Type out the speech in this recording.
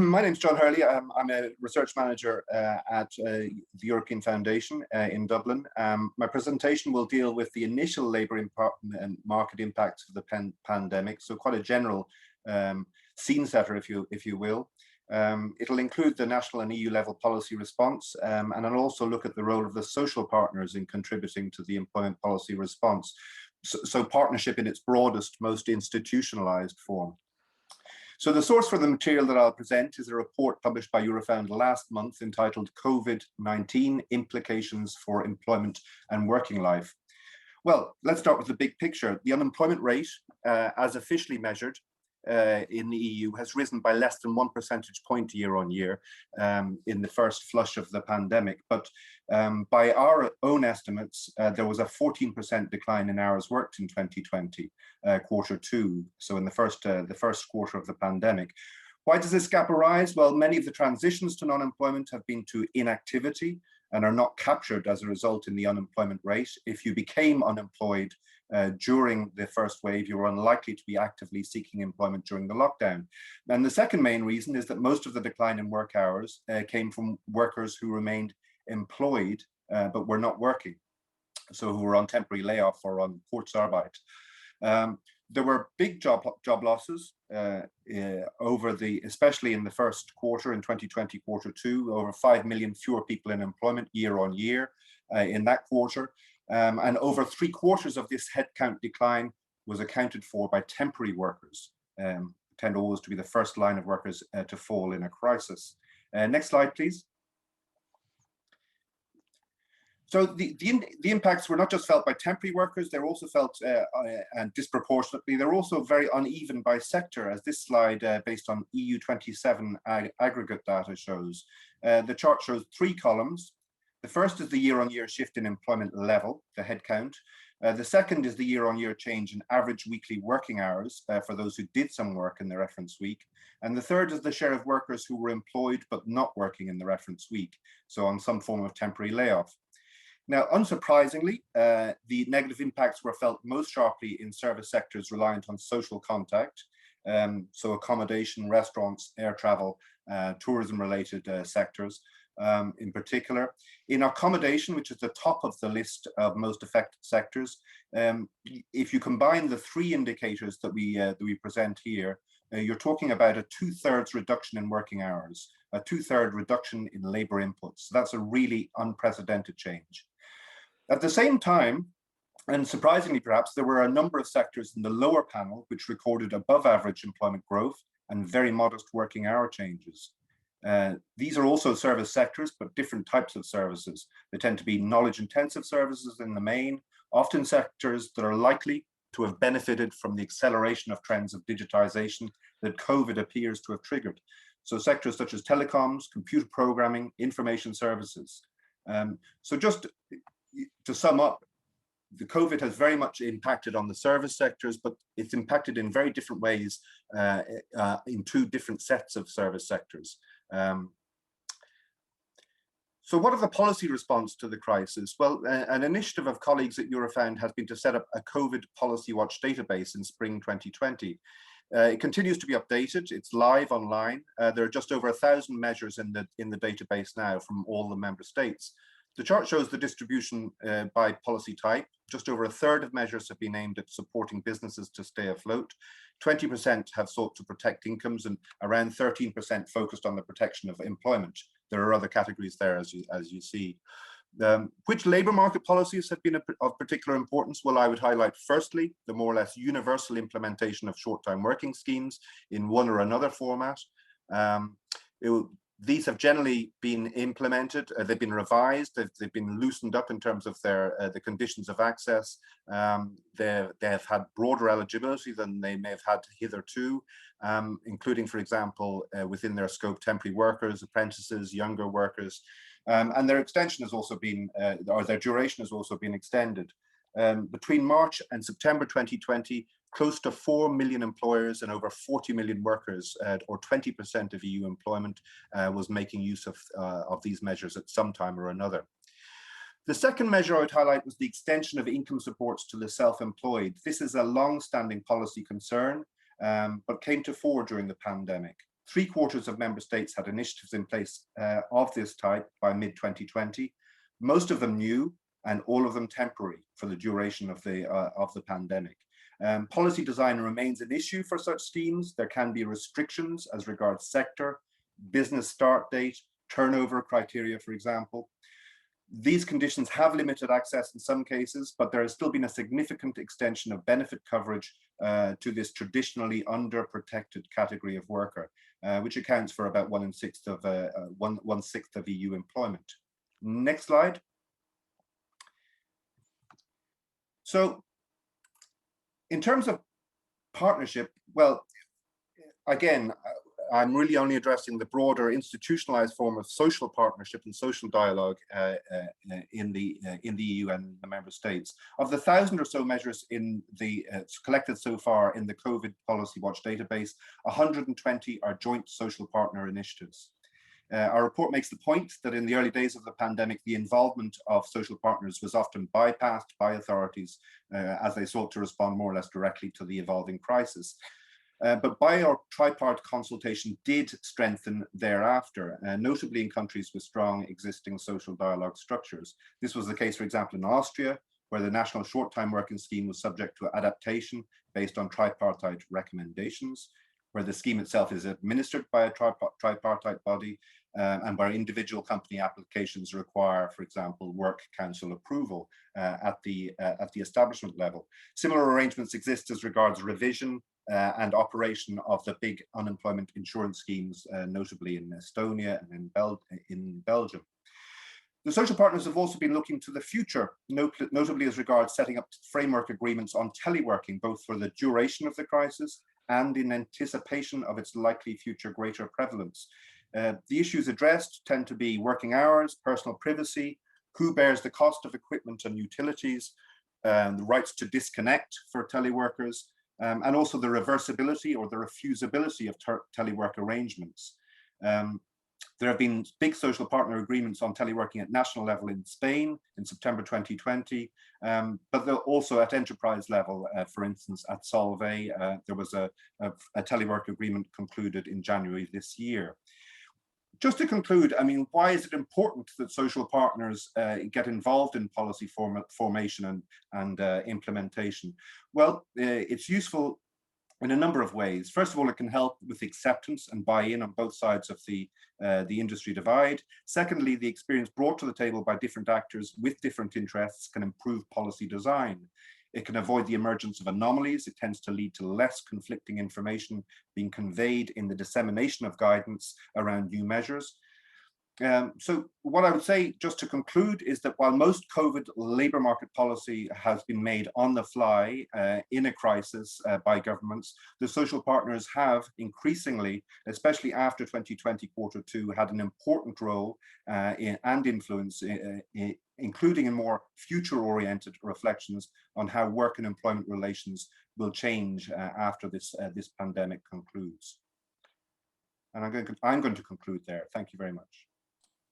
My name's John Hurley. I'm a research manager at the European Foundation in Dublin. My presentation will deal with the initial labour and market impacts of the pandemic, so quite a general scene setter, if you will. It'll include the national and EU level policy response, and I'll also look at the role of the social partners in contributing to the employment policy response. So partnership in its broadest, most institutionalised form. So the source for the material that I'll present is a report published by Eurofound last month entitled COVID-19 Implications for Employment and Working Life. Well, let's start with the big picture. The unemployment rate, as officially measured in the EU, has risen by less than 1 percentage point year on year in the first flush of the pandemic. But by our own estimates, there was a 14% decline in hours worked in 2020, Q2, so in the first quarter of the pandemic. Why does this gap arise? Well, many of the transitions to non-employment have been to inactivity and are not captured as a result in the unemployment rate. If you became unemployed during the first wave, you were unlikely to be actively seeking employment during the lockdown. And the second main reason is that most of the decline in work hours came from workers who remained employed but were not working, so who were on temporary layoff or on Kurzarbeit. There were big job losses especially in the first quarter in 2020, Q2, over 5 million fewer people in employment year on year in that quarter. And over 3/4 of this headcount decline was accounted for by temporary workers, tend always to be the first line of workers to fall in a crisis. Next slide, please. So the impacts were not just felt by temporary workers, they're also felt and disproportionately. They're also very uneven by sector, as this slide based on EU27 aggregate data shows. The chart shows 3 columns. The first is the year-on-year shift in employment level, the headcount. The second is the year-on-year change in average weekly working hours for those who did some work in the reference week. And the third is the share of workers who were employed but not working in the reference week, so on some form of temporary layoff. Now, unsurprisingly, the negative impacts were felt most sharply in service sectors reliant on social contact, so accommodation, restaurants, air travel, tourism-related sectors. In particular, in accommodation, which is the top of the list of most affected sectors, if you combine the 3 indicators that we present here, you're talking about a 2/3 reduction in working hours, a 2/3 reduction in labour inputs. So that's a really unprecedented change. At the same time, and surprisingly perhaps, there were a number of sectors in the lower panel which recorded above average employment growth and very modest working hour changes. These are also service sectors, but different types of services. They tend to be knowledge-intensive services in the main, often sectors that are likely to have benefited from the acceleration of trends of digitization that COVID appears to have triggered. So sectors such as telecoms, computer programming, information services. So just to sum up, the COVID has very much impacted on the service sectors, but it's impacted in very different ways in 2 different sets of service sectors. So what are the policy response to the crisis? Well, an initiative of colleagues at Eurofound has been to set up a COVID Policy Watch database in spring 2020. It continues to be updated. It's live online. There are just over 1,000 measures in the database now from all the member states. The chart shows the distribution by policy type. Just over 1/3 of measures have been aimed at supporting businesses to stay afloat. 20% have sought to protect incomes, and around 13% focused on the protection of employment. There are other categories there, as you see. Which labour market policies have been of particular importance? Well, I would highlight firstly the more or less universal implementation of short-time working schemes in one or another format. These have generally been implemented, they've been revised, they've been loosened up in terms of the conditions of access. They have had broader eligibility than they may have had hitherto, including, for example, within their scope, temporary workers, apprentices, younger workers, and their extension has also been, or their duration has also been extended. Between March and September 2020, close to 4 million employers and over 40 million workers, or 20% of EU employment, was making use of these measures at some time or another. The second measure I would highlight was the extension of income supports to the self-employed. This is a long-standing policy concern, but came to fore during the pandemic. 3/4 of member states had initiatives in place of this type by mid-2020, most of them new and all of them temporary for the duration of the pandemic. Policy design remains an issue for such schemes. There can be restrictions as regards sector, business start date, turnover criteria, for example. These conditions have limited access in some cases, but there has still been a significant extension of benefit coverage to this traditionally underprotected category of worker, which accounts for about 1/6 of EU employment. Next slide. So, in terms of partnership, well, again, I'm really only addressing the broader institutionalized form of social partnership and social dialogue in the EU and the member states. Of the 1,000 or so measures in the collected so far in the COVID Policy Watch database, 120 are joint social partner initiatives. Our report makes the point that in the early days of the pandemic, the involvement of social partners was often bypassed by authorities as they sought to respond more or less directly to the evolving crisis. But our tripartite consultation did strengthen thereafter, notably in countries with strong existing social dialogue structures. This was the case, for example, in Austria, where the National Short-Time Working Scheme was subject to adaptation based on tripartite recommendations, where the scheme itself is administered by a tripartite body, and where individual company applications require, for example, work council approval at the establishment level. Similar arrangements exist as regards revision and operation of the big unemployment insurance schemes, notably in Estonia and in Belgium. The social partners have also been looking to the future, notably as regards setting up framework agreements on teleworking, both for the duration of the crisis and in anticipation of its likely future greater prevalence. The issues addressed tend to be working hours, personal privacy, who bears the cost of equipment and utilities, the rights to disconnect for teleworkers, and also the reversibility or the refusability of telework arrangements. There have been big social partner agreements on teleworking at national level in Spain in September 2020, but they're also at enterprise level. For instance, at Solvay, there was a telework agreement concluded in January this year. Just to conclude, I mean, why is it important that social partners get involved in policy formation and implementation? Well, it's useful in a number of ways. First of all, it can help with acceptance and buy-in on both sides of the industry divide. Secondly, the experience brought to the table by different actors with different interests can improve policy design. It can avoid the emergence of anomalies. It tends to lead to less conflicting information being conveyed in the dissemination of guidance around new measures. So what I would say, just to conclude, is that while most COVID labour market policy has been made on the fly in a crisis by governments, the social partners have increasingly, especially after 2020 Q2, had an important role and influence, including in more future-oriented reflections on how work and employment relations will change after this pandemic concludes. And I'm going to conclude there. Thank you very much.